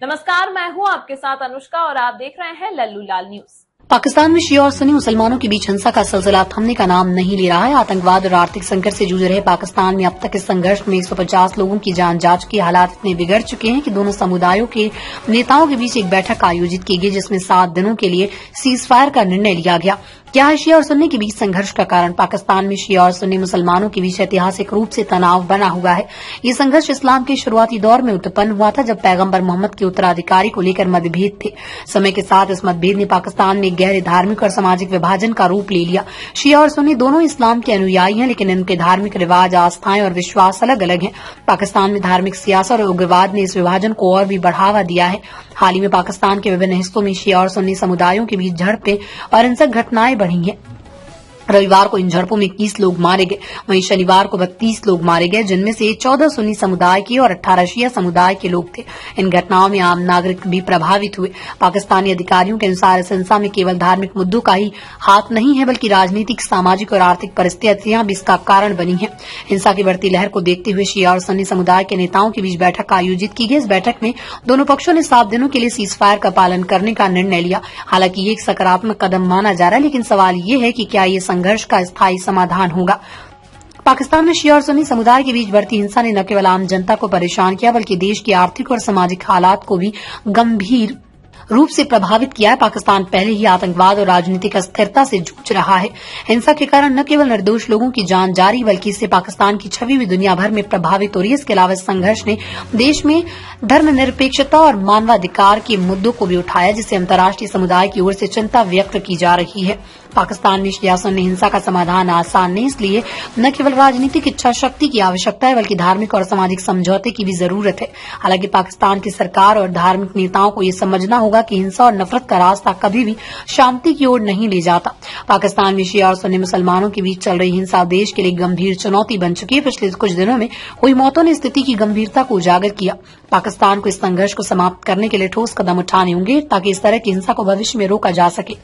नमस्कार, मैं हूं आपके साथ अनुष्का और आप देख रहे हैं लल्लू लाल न्यूज। पाकिस्तान में शिया और सुन्नी मुसलमानों के बीच हिंसा का सिलसिला थमने का नाम नहीं ले रहा है। आतंकवाद और आर्थिक संकट से जूझ रहे पाकिस्तान में अब तक इस संघर्ष में 150 लोगों की जान जा चुकी। हालात इतने बिगड़ चुके हैं कि दोनों समुदायों के नेताओं के बीच एक बैठक आयोजित की गई, जिसमें 7 दिनों के लिए सीज फायर का निर्णय लिया गया। क्या है शिया और सुन्नी के बीच संघर्ष का कारण? पाकिस्तान में शिया और सुन्नी मुसलमानों के बीच ऐतिहासिक रूप से तनाव बना हुआ है। ये संघर्ष इस्लाम के शुरुआती दौर में उत्पन्न हुआ था, जब पैगंबर मोहम्मद के उत्तराधिकारी को लेकर मतभेद थे। समय के साथ इस मतभेद ने पाकिस्तान में गहरे धार्मिक और सामाजिक विभाजन का रूप ले लिया। शिया और सुन्नी दोनों इस्लाम के अनुयायी हैं, लेकिन इनके धार्मिक रिवाज, आस्थाएं और विश्वास अलग अलग हैं। पाकिस्तान में धार्मिक सियासत और उग्रवाद ने इस विभाजन को और भी बढ़ावा दिया है। हाल ही में पाकिस्तान के विभिन्न हिस्सों में शिया और सुन्नी समुदायों के बीच झड़पें और हिंसक घटनाएं बढ़ी हैं। रविवार को इन झड़पों में 21 लोग मारे गए, वहीं शनिवार को 32 लोग मारे गए, जिनमें से 14 सुन्नी समुदाय के और 18 शिया समुदाय के लोग थे। इन घटनाओं में आम नागरिक भी प्रभावित हुए। पाकिस्तानी अधिकारियों के अनुसार इस हिंसा में केवल धार्मिक मुद्दों का ही हाथ नहीं है, बल्कि राजनीतिक, सामाजिक और आर्थिक परिस्थितियां भी इसका कारण बनी है। हिंसा की बढ़ती लहर को देखते हुए शिया और सुन्नी समुदाय के नेताओं के बीच बैठक आयोजित की गई। इस बैठक में दोनों पक्षों ने 7 दिनों के लिए सीज फायर का पालन करने का निर्णय लिया। हालांकि ये एक सकारात्मक कदम माना जा रहा है, लेकिन सवाल ये है कि क्या ये संघर्ष का स्थायी समाधान होगा। पाकिस्तान में शिया और सुन्नी समुदाय के बीच बढ़ती हिंसा ने न केवल आम जनता को परेशान किया, बल्कि देश की आर्थिक और सामाजिक हालात को भी गंभीर रूप से प्रभावित किया है। पाकिस्तान पहले ही आतंकवाद और राजनीतिक अस्थिरता से जूझ रहा है। हिंसा के कारण न केवल निर्दोष लोगों की जान जा रही, बल्कि इससे पाकिस्तान की छवि भी दुनिया भर में प्रभावित हो रही है। इसके अलावा इस संघर्ष ने देश में धर्मनिरपेक्षता और मानवाधिकार के मुद्दों को भी उठाया, जिससे अंतर्राष्ट्रीय समुदाय की ओर से चिंता व्यक्त की जा रही है। पाकिस्तान में शिया सुन्नी हिंसा का समाधान आसान नहीं, इसलिए न केवल राजनीतिक इच्छा शक्ति की आवश्यकता है, बल्कि धार्मिक और सामाजिक समझौते की भी जरूरत है। हालांकि पाकिस्तान की सरकार और धार्मिक नेताओं को ये समझना होगा कि हिंसा और नफरत का रास्ता कभी भी शांति की ओर नहीं ले जाता। पाकिस्तान में शिया और सुन्नी मुसलमानों के बीच चल रही हिंसा देश के लिए गंभीर चुनौती बन चुकी है। पिछले कुछ दिनों में हुई मौतों ने स्थिति की गंभीरता को उजागर किया। पाकिस्तान को इस संघर्ष को समाप्त करने के लिए ठोस कदम उठाने होंगे, ताकि इस तरह की हिंसा को भविष्य में रोका जा सके।